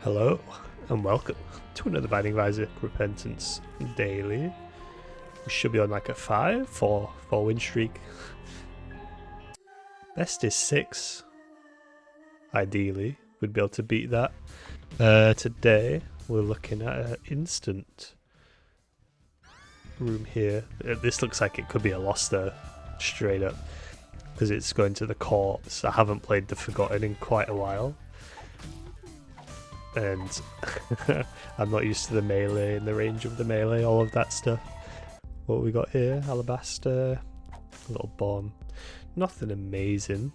Hello and welcome to another Binding of Isaac Repentance Daily. We should be on like a 4 win streak. Best is 6. Ideally, we'd be able to beat that. Today we're looking at an instant room here. This looks like it could be a loss though, straight up, because it's going to the corpse. I haven't played the Forgotten in quite a while. And I'm not used to the melee and the range of the melee, all of that stuff. What we got here? Alabaster, a little bomb. Nothing amazing.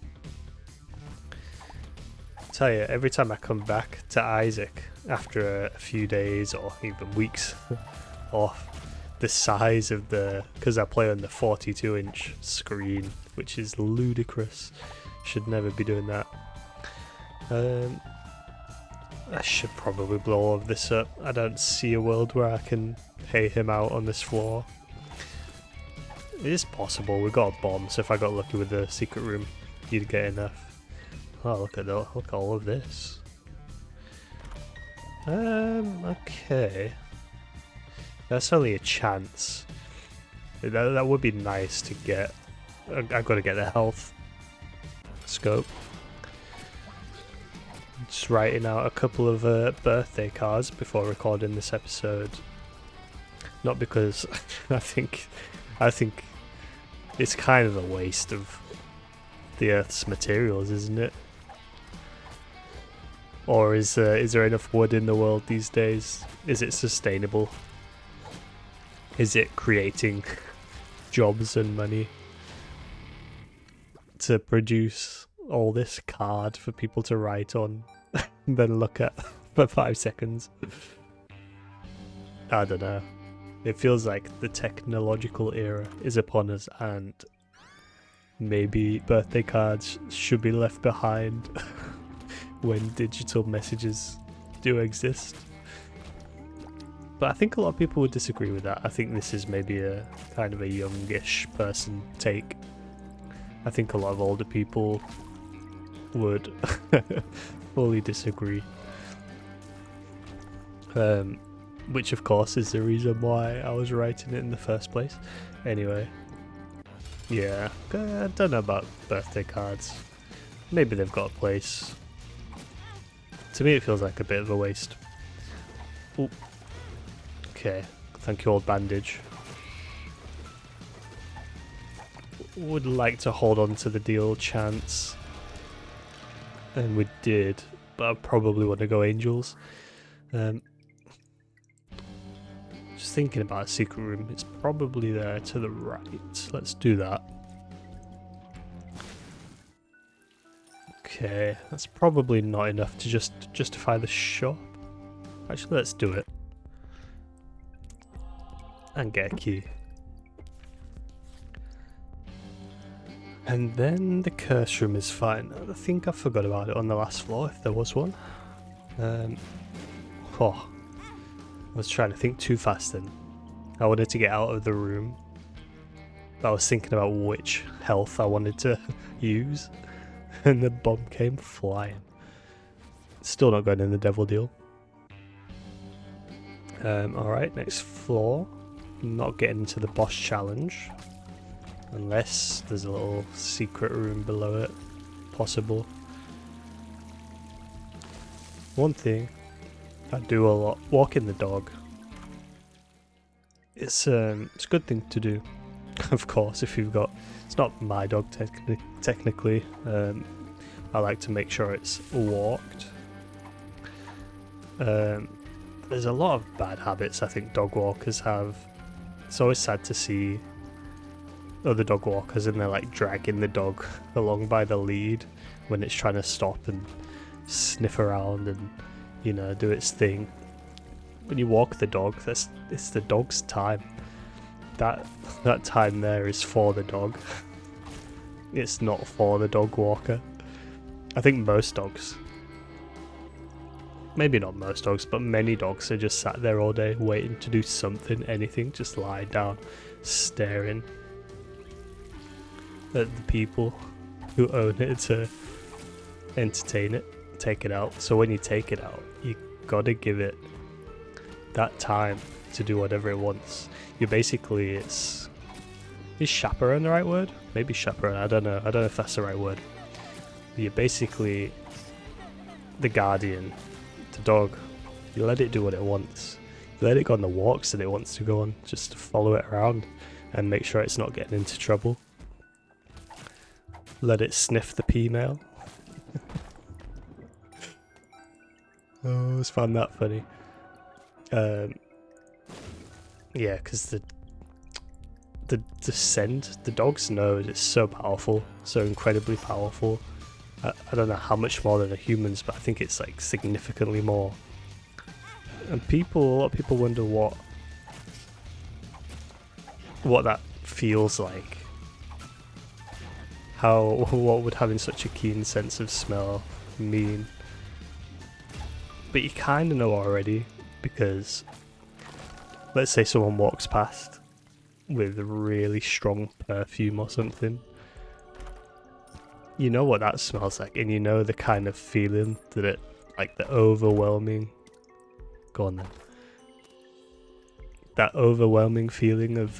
I tell you, every time I come back to Isaac after a few days or even weeks off, the size of because I play on the 42-inch screen, which is ludicrous. Should never be doing that. I should probably blow all of this up. I don't see a world where I can pay him out on this floor. It is possible. We got a bomb, so if I got lucky with the secret room, you'd get enough. Oh, look at that! Look at all of this. Okay. That's only a chance. That would be nice to get. I've got to get the health scope. Just writing out a couple of birthday cards before recording this episode. Not because I think it's kind of a waste of the Earth's materials, isn't it? Or is there enough wood in the world these days? Is it sustainable? Is it creating jobs and money to produce all this card for people to write on and then look at for 5 seconds? I don't know. It feels like the technological era is upon us, and maybe birthday cards should be left behind when digital messages do exist. But I think a lot of people would disagree with that. I think this is maybe a kind of a youngish person take. I think a lot of older people would fully disagree. Which of course is the reason why I was writing it in the first place. Anyway, yeah, I don't know about birthday cards. Maybe they've got a place. To me it feels like a bit of a waste. Ooh. Okay, thank you, old bandage. Would like to hold on to the deal chance, and we did, but I probably want to go angels. Just thinking about a secret room, it's probably there to the right. Let's do that. Okay, that's probably not enough to just justify the shop. Actually, let's do it and get a key. And then the curse room is fine. I think I forgot about it on the last floor, if there was one. I was trying to think too fast then. I wanted to get out of the room. I was thinking about which health I wanted to use. And the bomb came flying. Still not going in the devil deal. Alright, next floor. Not getting into the boss challenge. Unless there's a little secret room below it. Possible. One thing I do a lot, walking the dog. It's a good thing to do. Of course, if you've got... It's not my dog technically. I like to make sure it's walked. There's a lot of bad habits I think dog walkers have. It's always sad to see other dog walkers and they're like dragging the dog along by the lead when it's trying to stop and sniff around and, you know, do its thing. When you walk the dog, it's the dog's time. That time there is for the dog. It's not for the dog walker. I think most dogs, maybe not most dogs, but many dogs are just sat there all day waiting to do something, anything, just lie down, staring at the people who own it to entertain it, take it out. So when you take it out, you gotta give it that time to do whatever it wants. You basically, is chaperone the right word? Maybe chaperone, I don't know if that's the right word. You're basically the guardian, the dog. You let it do what it wants. You let it go on the walks that it wants to go on, just to follow it around and make sure it's not getting into trouble. Let it sniff the female. Oh, I always found that funny. Yeah, because the scent, the dog's nose is so powerful, so incredibly powerful. I don't know how much more than a human's, but I think it's like significantly more. And a lot of people wonder what that feels like. What would having such a keen sense of smell mean? But you kind of know already, because let's say someone walks past with a really strong perfume or something. You know what that smells like, and you know the kind of feeling that it, like the overwhelming, go on then, that overwhelming feeling of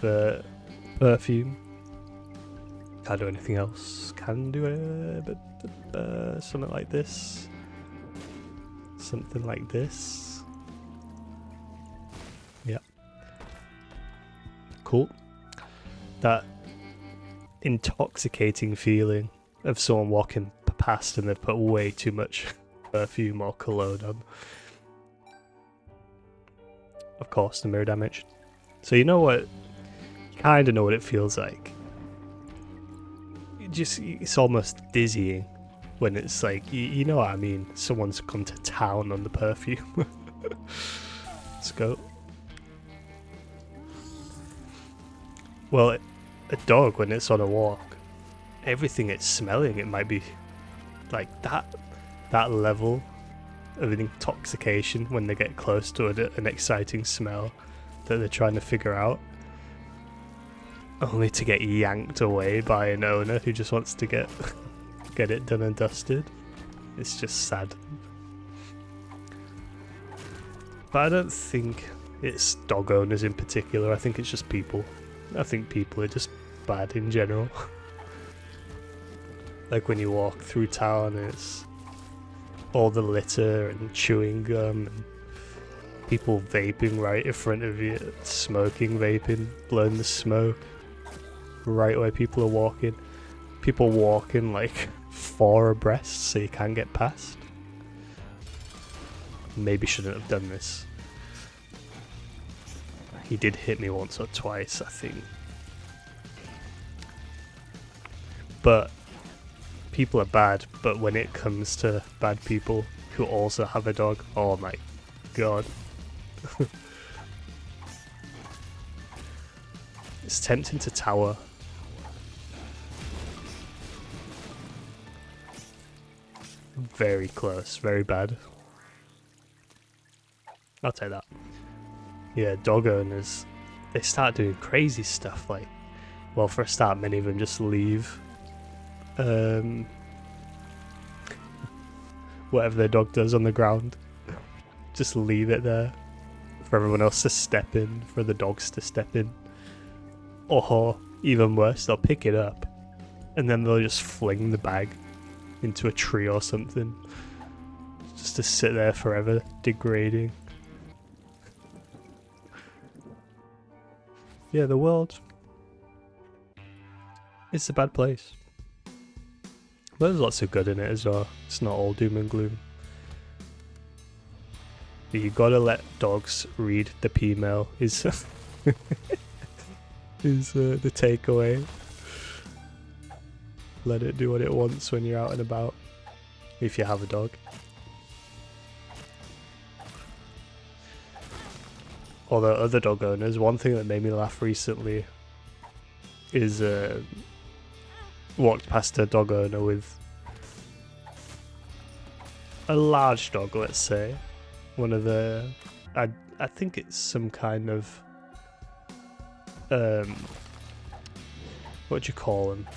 perfume. Can't do anything else. Can do it, but something like this. Something like this. Yeah. Cool. That intoxicating feeling of someone walking past and they've put way too much perfume or cologne on. Of course, the mirror damage. So you know what? You kind of know what it feels like. It's almost dizzying when it's like, you know what I mean? Someone's come to town on the perfume. Let's go. Well, a dog, when it's on a walk, everything it's smelling, it might be like that level of intoxication when they get close to an exciting smell that they're trying to figure out, only to get yanked away by an owner who just wants to get it done and dusted. It's just sad. But I don't think it's dog owners in particular. I think it's just people. I think people are just bad in general. Like when you walk through town and it's all the litter and chewing gum and people vaping right in front of you, smoking, vaping, blowing the smoke right where people are walking. People walking like 4 abreast so you can't get past. Maybe shouldn't have done this. He did hit me once or twice, I think. But people are bad, but when it comes to bad people who also have a dog, oh my god. It's tempting to tower. Very close, very bad. I'll take that. Yeah, dog owners, they start doing crazy stuff, like, well, for a start, many of them just leave whatever their dog does on the ground, just leave it there for everyone else to step in, for the dogs to step in. Or even worse, they'll pick it up and then they'll just fling the bag into a tree or something, just to sit there forever, degrading. Yeah, the world, it's a bad place. But there's lots of good in it as well. It's not all doom and gloom. But you gotta let dogs read the P-mail is the takeaway. Let it do what it wants when you're out and about, if you have a dog. Although other dog owners, one thing that made me laugh recently is walked past a dog owner with a large dog, let's say. One of the, I think it's some kind of, what do you call them?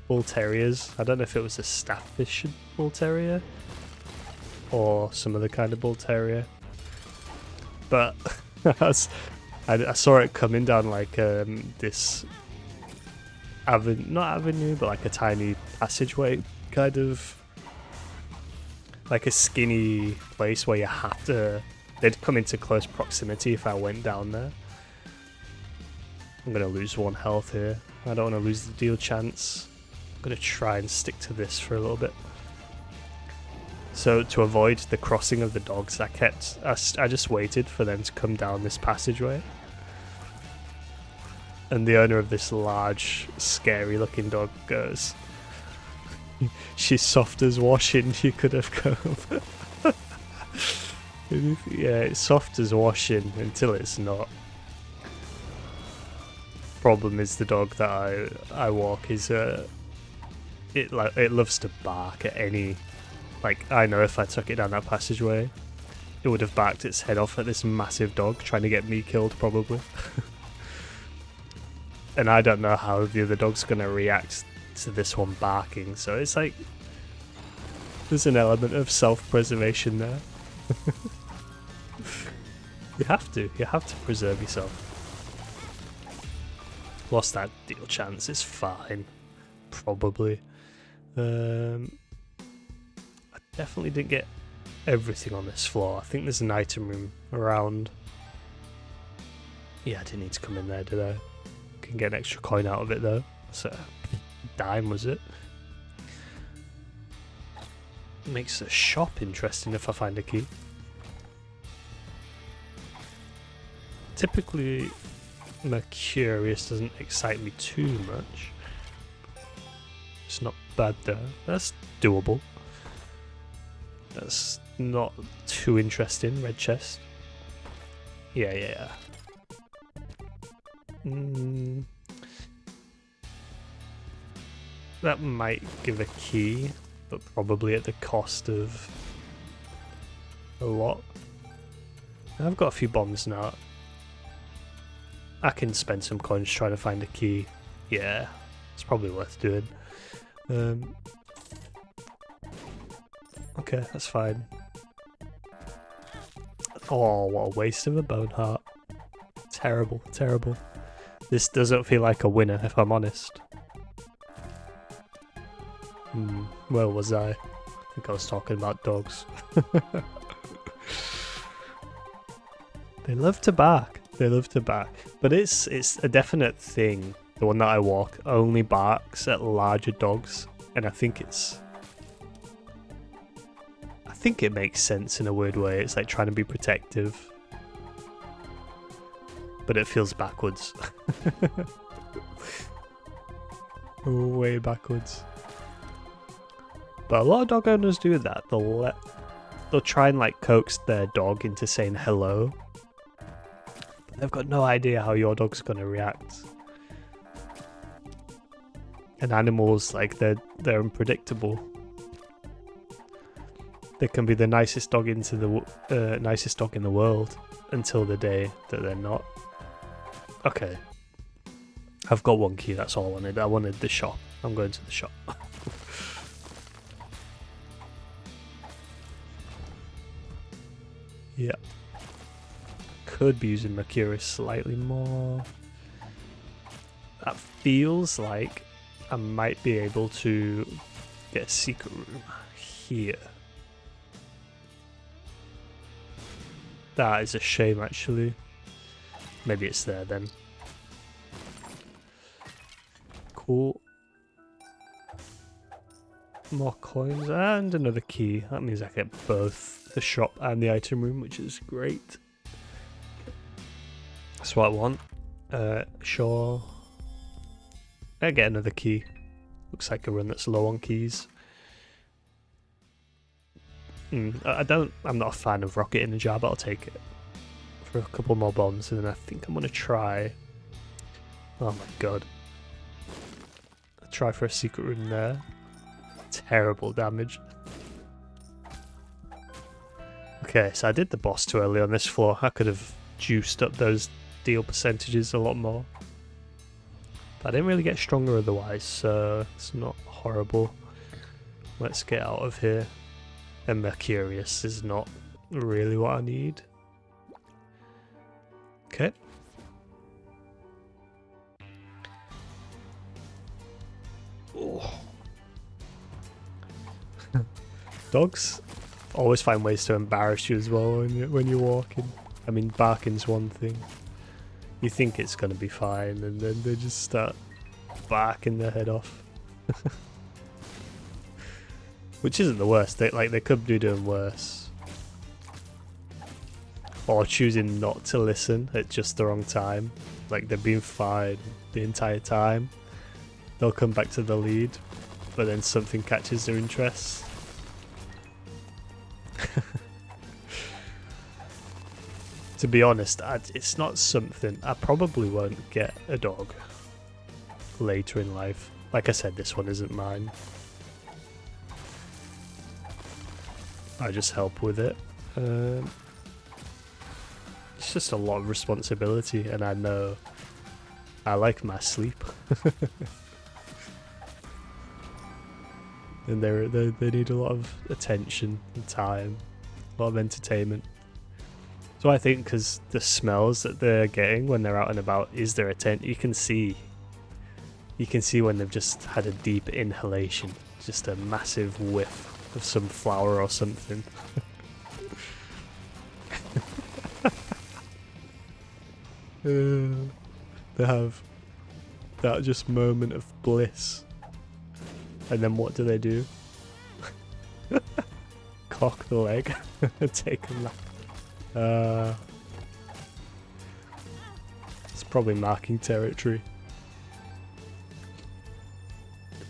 Bull terriers. I don't know if it was a Staffordshire bull terrier or some other kind of bull terrier. but I saw it coming down like this not avenue, but like a tiny passageway, kind of like a skinny place where you have to. They'd come into close proximity if I went down there. I'm gonna lose 1 health here. I don't want to lose the deal chance. I'm gonna try and stick to this for a little bit. So to avoid the crossing of the dogs, I just waited for them to come down this passageway. And the owner of this large, scary looking dog goes, "She's soft as washing, you could have come." Yeah, it's soft as washing until it's not. Problem is the dog that I walk is it loves to bark at any. Like, I know if I took it down that passageway, it would have backed its head off at this massive dog trying to get me killed, probably. And I don't know how the other dog's going to react to this one barking, so it's like there's an element of self-preservation there. You have to preserve yourself. Lost that deal chance, it's fine. Probably. I definitely didn't get everything on this floor. I think there's an item room around. Yeah, I didn't need to come in there, did I? Can get an extra coin out of it though. So, dime was it? Makes the shop interesting if I find a key. Typically, Mercurius doesn't excite me too much. It's not bad though. That's doable. That's not too interesting. Red chest. Yeah. That might give a key, but probably at the cost of a lot. I've got a few bombs now. I can spend some coins trying to find a key. Yeah, it's probably worth doing. Okay, that's fine. Oh, what a waste of a bone heart. Terrible, terrible. This doesn't feel like a winner, if I'm honest. Where was I? I think I was talking about dogs. They love to bark. They love to bark. But it's a definite thing. The one that I walk only barks at larger dogs. And I think it makes sense in a weird way. It's like trying to be protective. But it feels backwards. Way backwards. But a lot of dog owners do that. They'll try and like coax their dog into saying hello. But they've got no idea how your dog's gonna react. And animals, like they're unpredictable. They can be the nicest dog in the world until the day that they're not. Okay. I've got one key, that's all I wanted. I wanted the shop. I'm going to the shop. Yeah. Could be using Mercurius slightly more. That feels like I might be able to get a secret room here. That is a shame, actually. Maybe it's there then. Cool. More coins and another key. That means I get both the shop and the item room, which is great. That's what I want. Sure. I get another key. Looks like a run that's low on keys. I'm not a fan of rocket in a jar, but I'll take it. For a couple more bombs, and then I think I'm gonna try. Oh my god. I'll try for a secret room there. Terrible damage. Okay, so I did the boss too early on this floor. I could have juiced up those deal percentages a lot more. But I didn't really get stronger otherwise, so it's not horrible. Let's get out of here. And Mercurius is not really what I need. Okay. Oh. Dogs always find ways to embarrass you as well when you're walking. I mean, barking's one thing. You think it's gonna be fine, and then they just start barking their head off. Which isn't the worst. They could be doing worse, or choosing not to listen at just the wrong time. Like they've been fine the entire time. They'll come back to the lead, but then something catches their interest. To be honest, it's not something I probably won't get a dog later in life. Like I said, this one isn't mine. I just help with it. It's just a lot of responsibility, and I know I like my sleep. And they need a lot of attention and time, a lot of entertainment. So I think because the smells that they're getting when they're out and about is their attention. You can see when they've just had a deep inhalation, just a massive whiff of some flower or something. They have that just moment of bliss. And then what do? Cock the leg and take a nap. It's probably marking territory.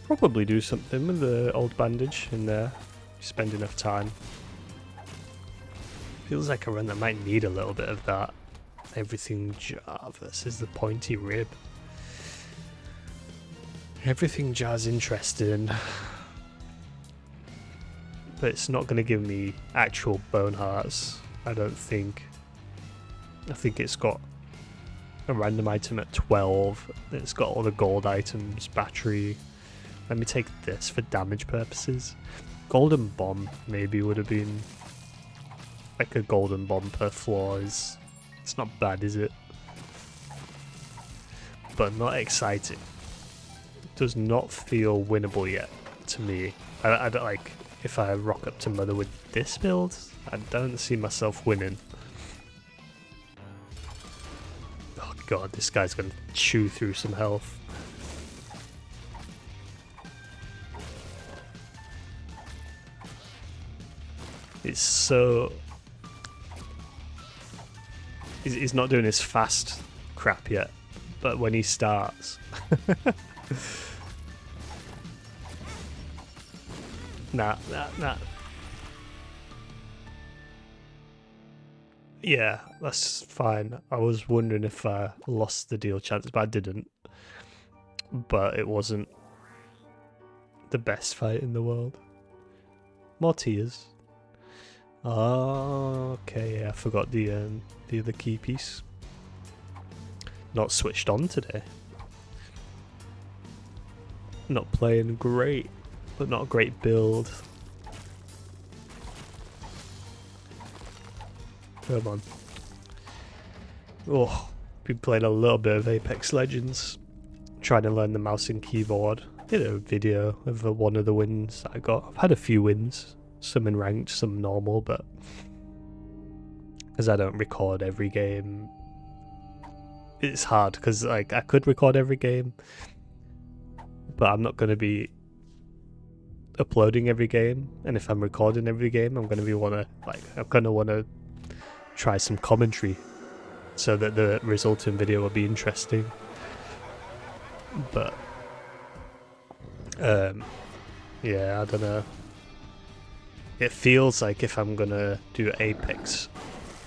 Probably do something with the old bandage in there. Spend enough time. Feels like a run that might need a little bit of that. Everything jar versus the pointy rib. Everything jar's interested in, but it's not going to give me actual bone hearts, I don't think. I think it's got a random item at 12. It's got all the gold items, battery. Let me take this for damage purposes. Golden bomb maybe would have been like a golden bomb per floor. It's not bad, is it? But not exciting. Does not feel winnable yet to me. I don't like if I rock up to Mother with this build. I don't see myself winning. Oh god, this guy's gonna chew through some health. It's so... He's not doing his fast crap yet, but when he starts... Nah. Yeah, that's fine. I was wondering if I lost the deal chance, but I didn't. But it wasn't the best fight in the world. More tears. Oh, okay, yeah, I forgot the other key piece. Not switched on today. Not playing great, but not a great build. Come on. Oh, been playing a little bit of Apex Legends. Trying to learn the mouse and keyboard. Did a video of one of the wins that I got. I've had a few wins. Some in ranked, some normal, but... because I don't record every game. It's hard, because like I could record every game. But I'm not going to be uploading every game, and if I'm recording every game, I'm going to want to try some commentary so that the resulting video will be interesting. But yeah, I don't know. It feels like if I'm going to do Apex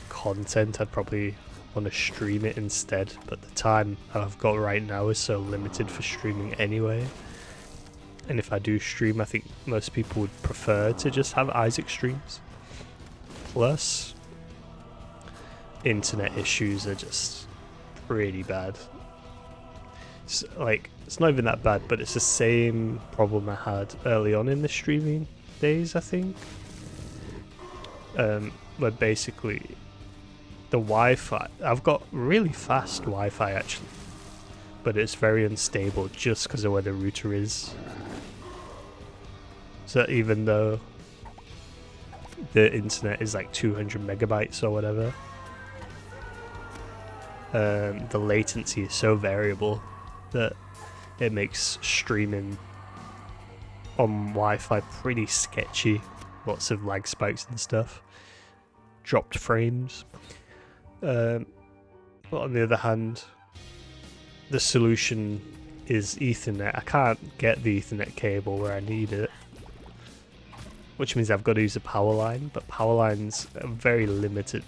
content, I'd probably want to stream it instead, but the time I've got right now is so limited for streaming anyway. And if I do stream, I think most people would prefer to just have Isaac streams. Plus, internet issues are just pretty bad. It's not even that bad, but it's the same problem I had early on in the streaming days, I think. Where basically the Wi-Fi, I've got really fast Wi-Fi actually, but it's very unstable just because of where the router is. So even though the internet is like 200 megabytes or whatever, the latency is so variable that it makes streaming on Wi-Fi pretty sketchy. Lots of lag spikes and stuff, dropped frames. But on the other hand, the solution is Ethernet. I can't get the Ethernet cable where I need it, which means I've got to use a power line, but power lines are very limited.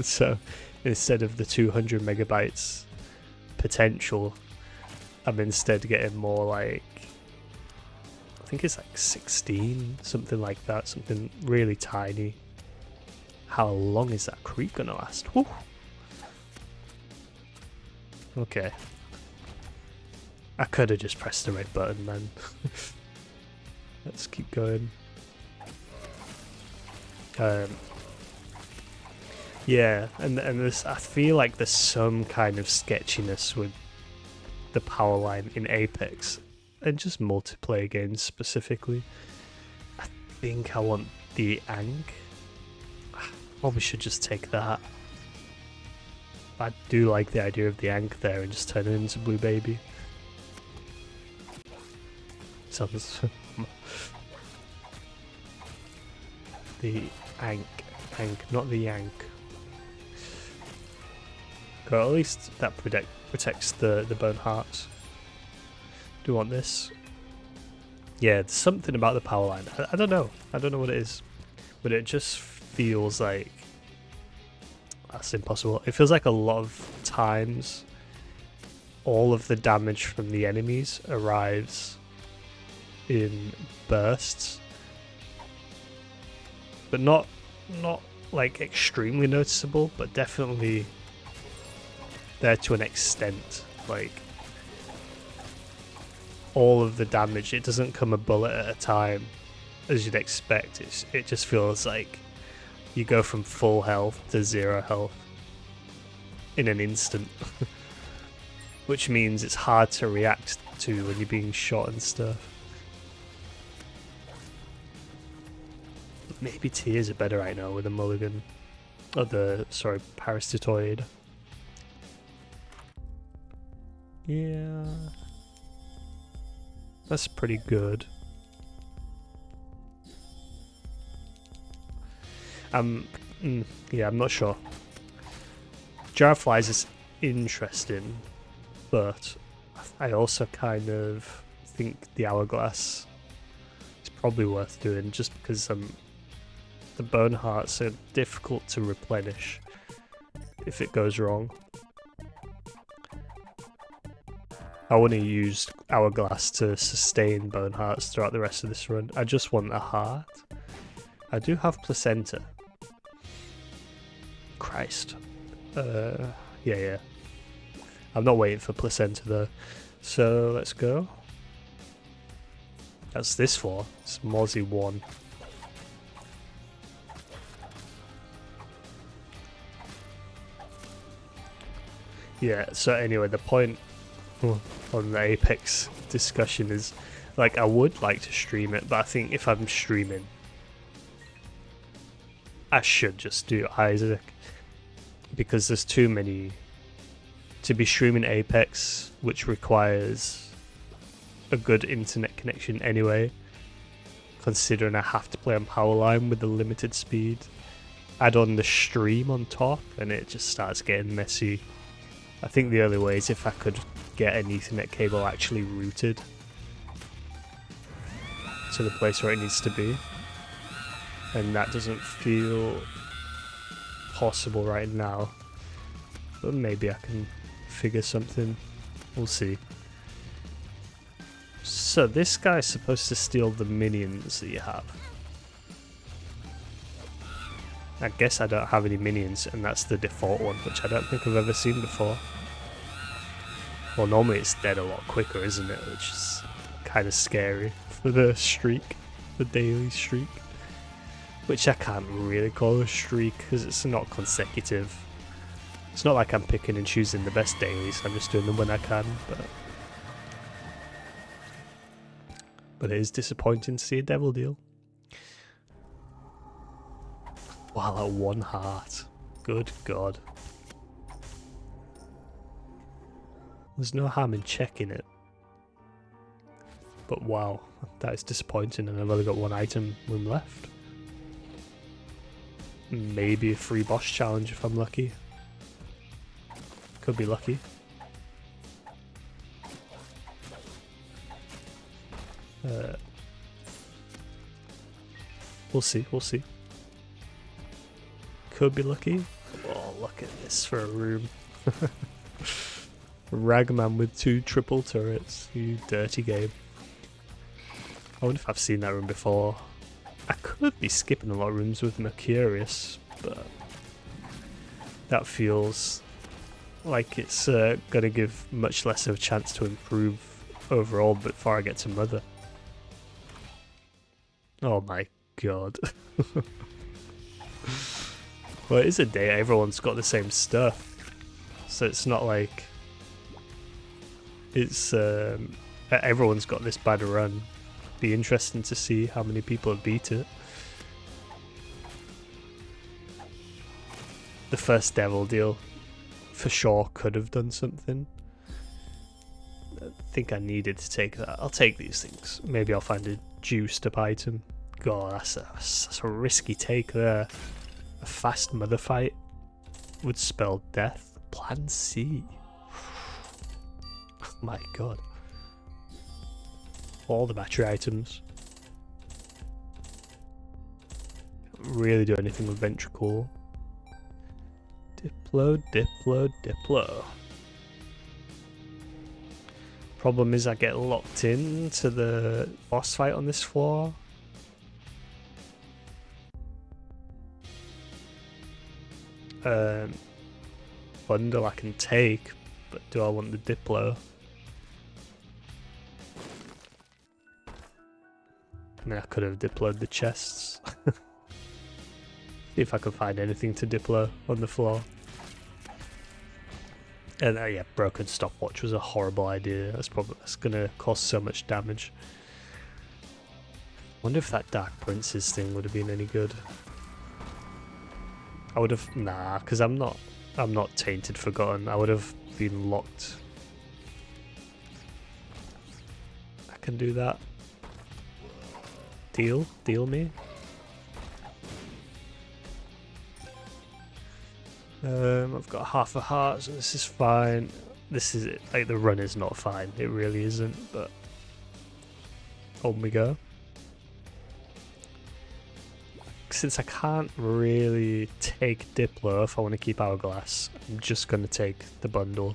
So instead of the 200 megabytes potential, I'm instead getting more like, I think it's like 16, something like that, something really tiny. How long is that creek gonna last? Whew. Okay. I could have just pressed the red button, man. Let's keep going. Yeah, and this, I feel like there's some kind of sketchiness with the power line in Apex, and just multiplayer games specifically. I think I want the Ankh. Probably should just take that. I do like the idea of the Ankh there and just turn it into Blue Baby. Sounds... the Ankh, not the Yank. Well, at least that protects the bone hearts. Do you want this? Yeah, there's something about the power line. I don't know. I don't know what it is. But it just feels like... That's impossible. It feels like a lot of times all of the damage from the enemies arrives in bursts. But not like extremely noticeable, but definitely there to an extent. Like all of the damage, it doesn't come a bullet at a time as you'd expect. It just feels like you go from full health to 0 health in an instant. Which means it's hard to react to when you're being shot and stuff. Maybe tears are better right now with a mulligan. Oh, parasitoid. Yeah. That's pretty good. Yeah, I'm not sure. Jar of Flies is interesting, but I also kind of think the Hourglass is probably worth doing just because the bone hearts are difficult to replenish if it goes wrong. I want to use Hourglass to sustain bone hearts throughout the rest of this run. I just want a heart. I do have placenta. Christ. Yeah. I'm not waiting for placenta though. So let's go. That's this for. It's Mozzie 1. Yeah, so anyway, the point on the Apex discussion is, like, I would like to stream it, but I think if I'm streaming, I should just do Isaac, because there's too many to be streaming Apex, which requires a good internet connection anyway, considering I have to play on Powerline with the limited speed. Add on the stream on top and it just starts getting messy. I think the only way is if I could get an Ethernet cable actually routed to the place where it needs to be, and that doesn't feel possible right now, but maybe I can figure something. We'll see. So this guy's supposed to steal the minions that you have. I guess I don't have any minions, and that's the default one, which I don't think I've ever seen before. Well, normally it's dead a lot quicker, isn't it? Which is kind of scary for the streak, the daily streak. Which I can't really call a streak, because it's not consecutive. It's not like I'm picking and choosing the best dailies, I'm just doing them when I can, but it is disappointing to see a devil deal. Wow, that 1 heart. Good God. There's no harm in checking it. But wow, that is disappointing, and I've only got 1 item room left. Maybe a free boss challenge if I'm lucky. Could be lucky. We'll see, we'll see. Could be lucky. Oh, look at this for a room. Ragman with 2 triple turrets. You dirty game. I wonder if I've seen that room before. I could be skipping a lot of rooms with Mercurius, but that feels like it's gonna give much less of a chance to improve overall before I get to Mother. Oh my God. Well, it is a day everyone's got the same stuff, so it's not like it's everyone's got this bad run. Be interesting to see how many people have beat it. The first devil deal for sure could have done something. I think I needed to take that. I'll take these things. Maybe I'll find a juiced up item. God, that's a risky take there. A fast Mother fight would spell death. Plan C. Oh my God. All the battery items. Can't really do anything with ventricle. Diplo, Diplo, Diplo. Problem is I get locked into the boss fight on this floor. Bundle I can take, but do I want the Diplo? I mean, I could have diploed the chests. See if I can find anything to diplo on the floor. And yeah, broken stopwatch was a horrible idea. That's gonna cause so much damage. Wonder if that Dark Prince's thing would have been any good. I would have because I'm not tainted forgotten. I would have been locked. I can do that. Deal me. I've got half a heart, so this is fine. This is it. Like, the run is not fine. It really isn't, but on we go. Since I can't really take Diplo if I want to keep Hourglass, I'm just going to take the bundle.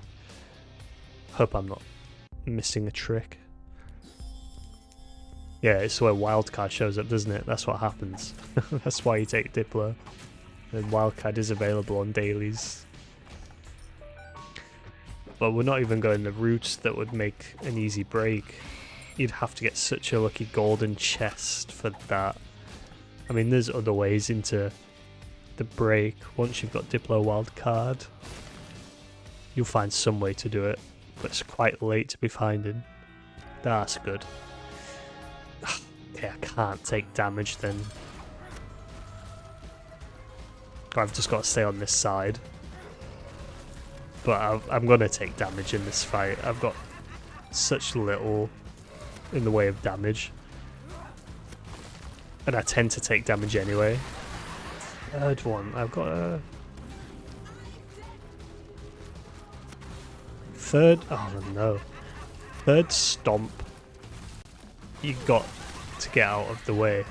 Hope I'm not missing a trick. Yeah, it's where Wildcard shows up, doesn't it? That's what happens. That's why you take Diplo. And Wildcard is available on dailies. But we're not even going the route that would make an easy break. You'd have to get such a lucky golden chest for that. I mean, there's other ways into the break. Once you've got Diplo Wildcard, you'll find some way to do it. But it's quite late to be finding. That's good. Okay, I can't take damage then. I've just got to stay on this side. But I'm going to take damage in this fight. I've got such little in the way of damage. And I tend to take damage anyway. Third one, I've got a... Third... Oh no. Third stomp. You got to get out of the way.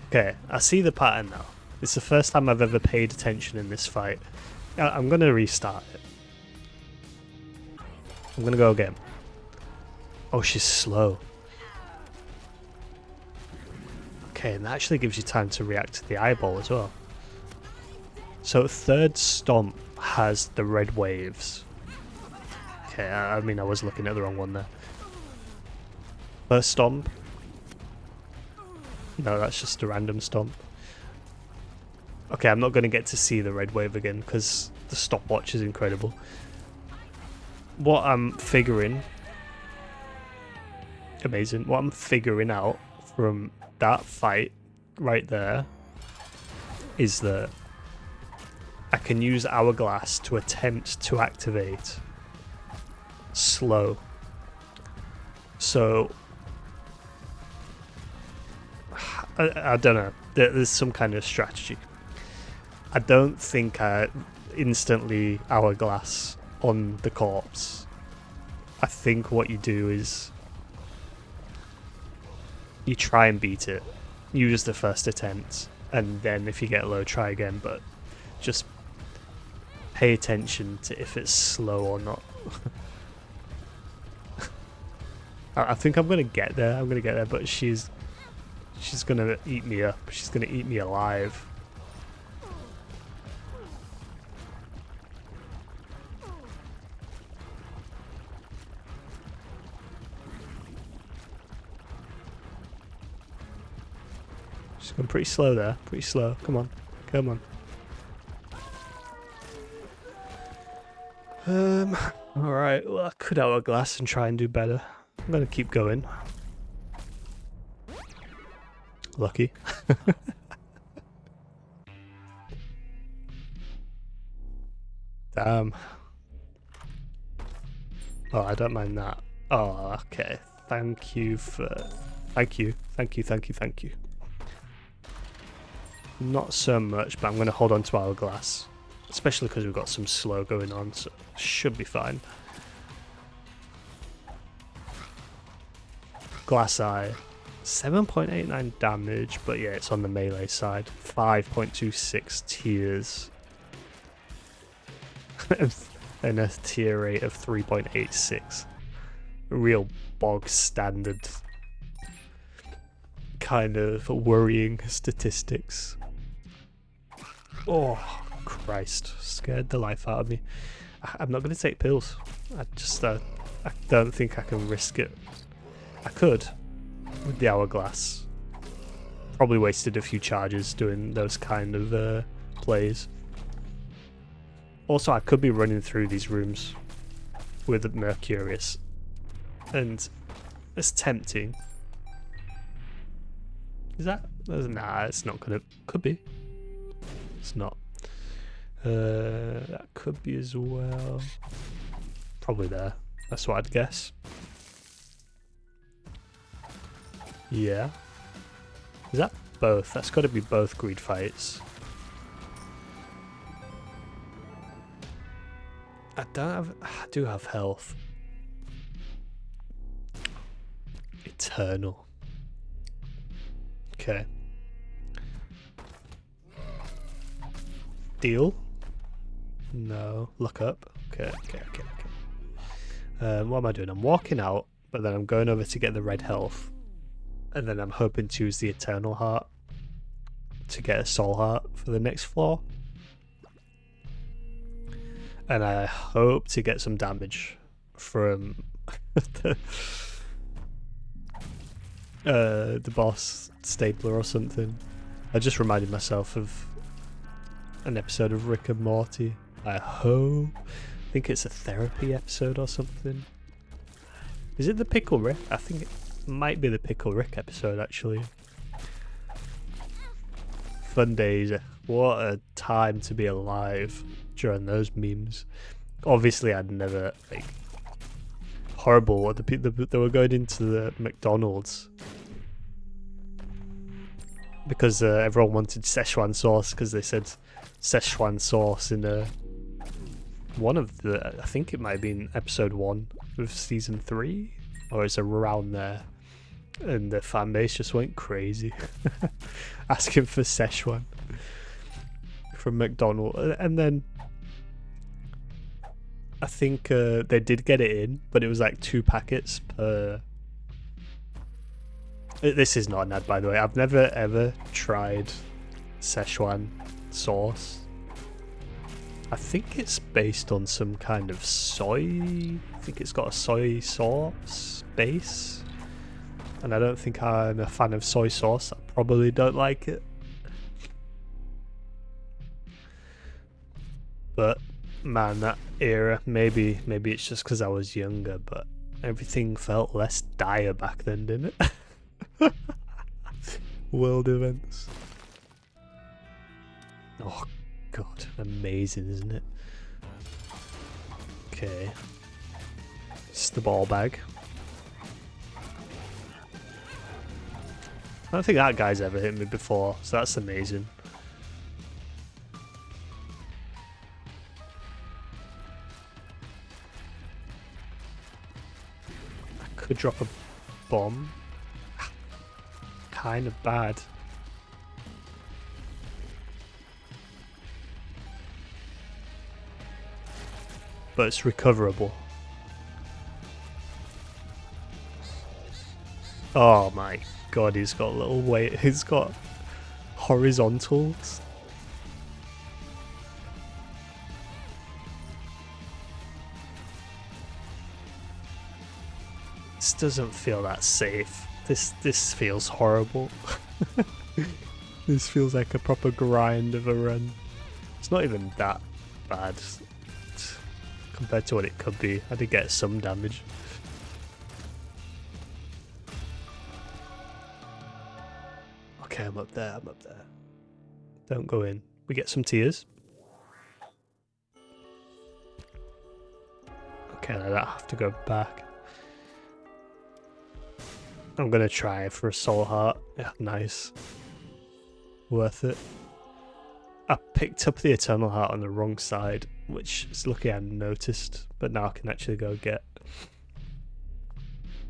Okay, I see the pattern now. It's the first time I've ever paid attention in this fight. I'm going to restart it. I'm going to go again. Oh, she's slow. Okay, and that actually gives you time to react to the eyeball as well. So third stomp has the red waves. Okay, I mean I was looking at the wrong one there. First stomp. No, that's just a random stomp. Okay, I'm not going to get to see the red wave again because The stopwatch is incredible. What I'm figuring... Amazing. What I'm figuring out from that fight right there is that I can use Hourglass to attempt to activate slow. So I don't know. There's some kind of strategy. I don't think I instantly Hourglass on the corpse. I think what you do is you try and beat it. Use the first attempt, and then if you get low, try again. But just pay attention to if it's slow or not. I think I'm gonna get there. I'm gonna get there, but she's gonna eat me up. She's gonna eat me alive. She's going pretty slow there. Pretty slow. Come on. Come on. Alright, well, I could Hourglass and try and do better. I'm gonna keep going. Lucky. Damn. Oh, I don't mind that. Oh, okay. Thank you for... Thank you. Thank you, thank you, thank you. Not so much, but I'm going to hold on to Hourglass. Especially because we've got some slow going on, so should be fine. Glass Eye. 7.89 damage, but yeah, it's on the melee side. 5.26 tears. And a tear rate of 3.86. Real bog standard kind of worrying statistics. Oh, Christ. Scared the life out of me. I'm not going to take pills. I don't think I can risk it. I could with the Hourglass. Probably wasted a few charges doing those kind of plays. Also, I could be running through these rooms with Mercurius, and it's tempting. Is that? Nah, it's not gonna. Could be. It's not. That could be as well. Probably there. That's what I'd guess. Yeah. Is that both? That's got to be both greed fights. I do have health. Eternal. Okay. Deal? No. Look up. Okay. What am I doing? I'm walking out, but then I'm going over to get the red health. And then I'm hoping to use the Eternal Heart to get a Soul Heart for the next floor. And I hope to get some damage from the boss stapler or something. I just reminded myself of an episode of Rick and Morty. I think it's a therapy episode or something. Is it the Pickle Rick? I think it might be the Pickle Rick episode, actually. Fun days. What a time to be alive during those memes. Obviously, I'd never, like, horrible. They were going into the McDonald's because everyone wanted Szechuan sauce because they said Szechuan sauce in one of the, I think it might have been episode 1 of season 3, or it's around there, and the fan base just went crazy asking for Szechuan from McDonald's. And then I think they did get it in, but it was like 2 packets per. This is not an ad, by the way. I've never ever tried Szechuan sauce. I think it's based on some kind of soy. I think it's got a soy sauce base. And I don't think I'm a fan of soy sauce. I probably don't like it. But Man, that era, maybe it's just because I was younger, but everything felt less dire back then, didn't it? World events. Oh god, amazing, isn't it? Okay. It's the ball bag. I don't think that guy's ever hit me before, so that's amazing. I could drop a bomb. Kind of bad. But it's recoverable. Oh my god, he's got a little weight. He's got horizontals. This doesn't feel that safe. This feels horrible. This feels like a proper grind of a run. It's not even that bad compared to what it could be. I did get some damage. Okay, I'm up there, Don't go in. We get some tears. Okay, I don't have to go back. I'm gonna try for a soul heart. Yeah, nice. Worth it. I picked up the eternal heart on the wrong side, which is lucky I noticed, but now I can actually go get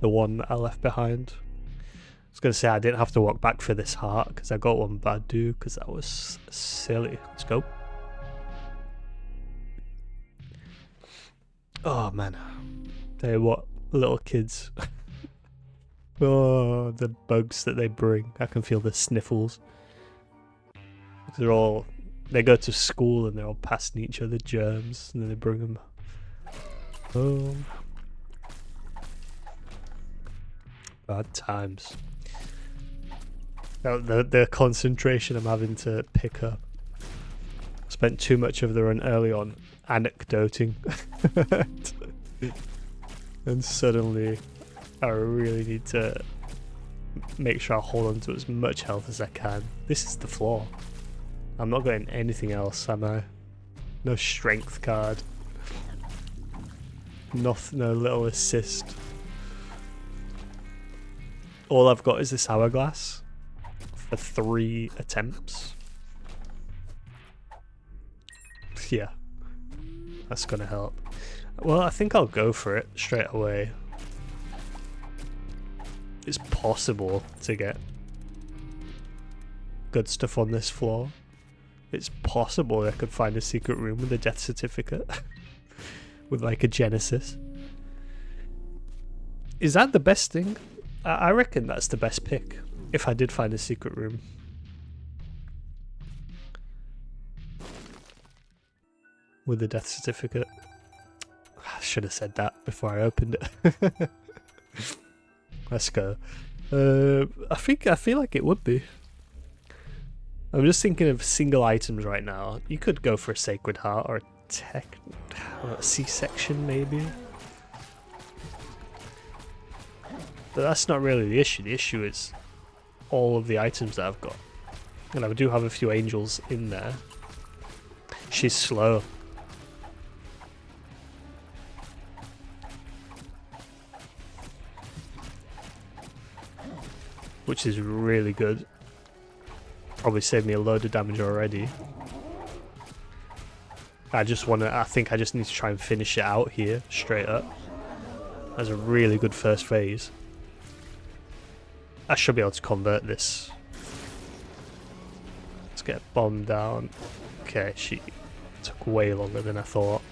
the one that I left behind. I was gonna say I didn't have to walk back for this heart because I got one bad do because that was silly. Let's go. Oh man. Tell you what, little kids. Oh, the bugs that they bring. I can feel the sniffles. They go to school and they're all passing each other germs and then they bring them home. Bad times. The concentration I'm having to pick up. Spent too much of the run early on anecdoting. And suddenly I really need to make sure I hold on to as much health as I can. This is the flaw. I'm not getting anything else, am I? No strength card. No little assist. All I've got is this hourglass for 3 attempts. Yeah, that's gonna help. Well, I think I'll go for it straight away. It's possible to get good stuff on this floor. It's possible I could find a secret room with a death certificate. With like a Genesis. Is that the best thing? I reckon that's the best pick. If I did find a secret room. With a death certificate. I should have said that before I opened it. Let's go. I feel like it would be. I'm just thinking of single items right now. You could go for a Sacred Heart or a C-section maybe. But that's not really the issue. The issue is all of the items that I've got. And I do have a few angels in there. She's slow. Which is really good. Probably saved me a load of damage already. I think I just need to try and finish it out here, straight up. That's a really good first phase. I should be able to convert this. Let's get a bomb down. Okay, she took way longer than I thought.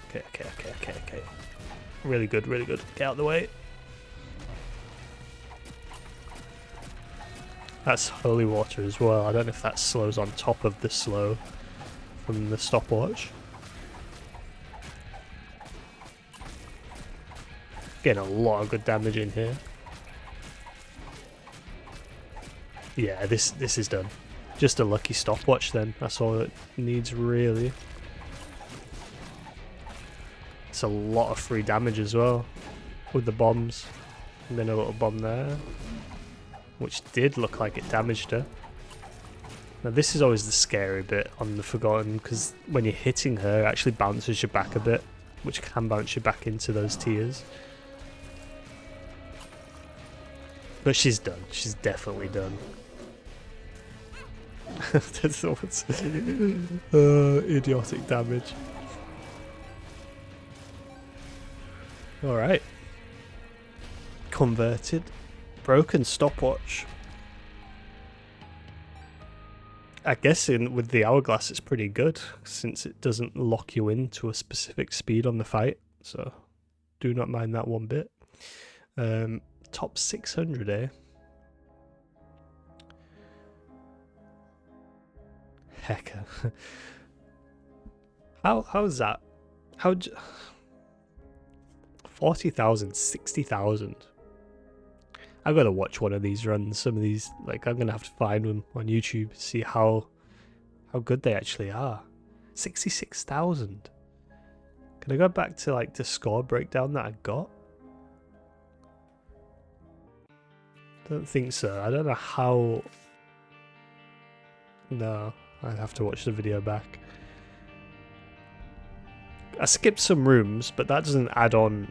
Okay. Really good. Get out of the way. That's holy water as well. I don't know if that slows on top of the slow from the stopwatch. Getting a lot of good damage in here. Yeah, this is done. Just a lucky stopwatch then, that's all it needs really. It's a lot of free damage as well, with the bombs. And then a little bomb there, which did look like it damaged her. Now this is always the scary bit on the Forgotten, because when you're hitting her, it actually bounces you back a bit, which can bounce you back into those tiers. But she's done. She's definitely done. That's what's idiotic damage. Alright. Converted. Broken stopwatch. I guess with the hourglass it's pretty good, since it doesn't lock you into a specific speed on the fight. So do not mind that one bit. Top 600, eh? Hecker. How's that? 40,000, 60,000. I've got to watch one of these runs. Some of these, like, I'm gonna have to find them on YouTube, see how good they actually are. 66,000. Can I go back to like the score breakdown that I got? Don't think so. I don't know how. No, I'd have to watch the video back. I skipped some rooms, but that doesn't add on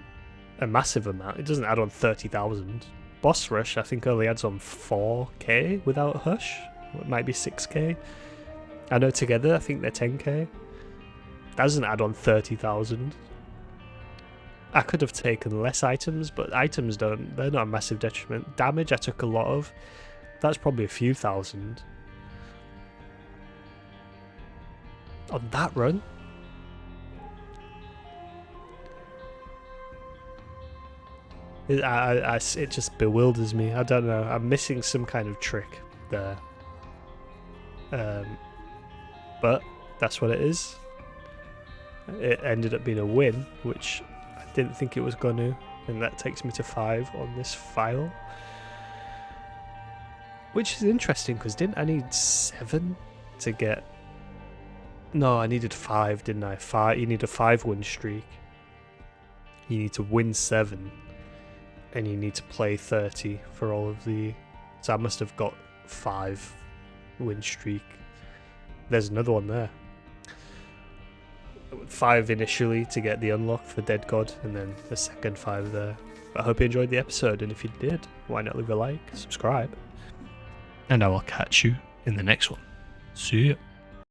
a massive amount. It doesn't add on 30,000. Boss Rush, I think, only adds on 4k without Hush. It might be 6k. I know together, I think they're 10k. That doesn't add on 30,000. I could have taken less items, but items don't. They're not a massive detriment. Damage, I took a lot of. That's probably a few thousand. On that run? It just bewilders me. I don't know. I'm missing some kind of trick there. But that's what it is. It ended up being a win, which I didn't think it was going to. And that takes me to 5 on this file. Which is interesting, because didn't I need 7 to get... No, I needed 5, didn't I? 5. You need a 5 win streak. You need to win 7. And you need to play 30 for all of the... So I must have got 5 win streak. There's another one there. 5 initially to get the unlock for Dead God, and then the second 5 there. But I hope you enjoyed the episode, and if you did, why not leave a like, subscribe, and I will catch you in the next one. See ya.